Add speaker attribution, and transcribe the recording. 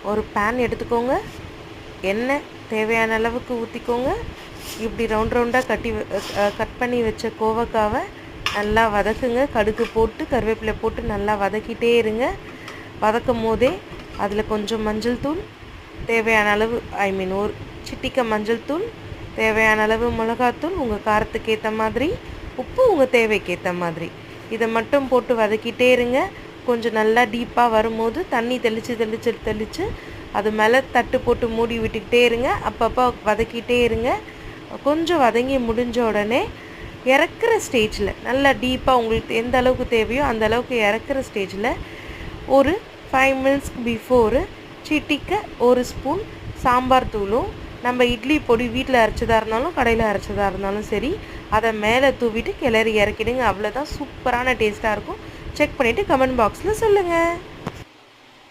Speaker 1: ஒரு பேன் எடுத்துக்கோங்க. எண்ணெய் தேவையான அளவுக்கு ஊற்றிக்கோங்க. இப்படி ரவுண்டாக கட் பண்ணி வச்ச கோவக்காவை நல்லா வதக்குங்க. கடுகு போட்டு கருவேப்பிலை போட்டு நல்லா வதக்கிட்டே இருங்க. வதக்கும் போதே அதில் கொஞ்சம் மஞ்சள் தூள், தேவையான அளவு ஒரு சிட்டிக்க மஞ்சள் தூள், தேவையான அளவு மிளகாத்தூள், உங்கள் காரத்துக்கு ஏற்ற மாதிரி, உப்பு உங்கள் தேவைக்கு ஏற்ற மாதிரி, இதை மட்டும் போட்டு வதக்கிட்டே இருங்க. கொஞ்சம் நல்லா டீப்பாக வரும்போது தண்ணி தெளித்து அது மேலே தட்டு போட்டு மூடி விட்டுக்கிட்டே இருங்க. அப்பப்போ வதக்கிட்டே இருங்க. கொஞ்சம் வதங்கி முடிஞ்ச உடனே இறக்குற ஸ்டேஜில் நல்லா டீப்பாக உங்களுக்கு எந்த அளவுக்கு தேவையோ அந்த அளவுக்கு இறக்குற ஸ்டேஜில் ஒரு 5 மினிட்ஸ் பிஃபோரு சிட்டிக்க ஒரு ஸ்பூன் சாம்பார் தூளும், நம்ம இட்லி பொடி வீட்டில் அரைச்சதாக இருந்தாலும் கடையில் அரைச்சதாக இருந்தாலும் சரி, அதை மேலே தூவிட்டு கிளறி இறக்கிடுங்க. அவ்வளோதான், சூப்பரான டேஸ்ட்டாக இருக்கும். செக் பண்ணிவிட்டு கமெண்ட் பாக்ஸில் சொல்லுங்கள்.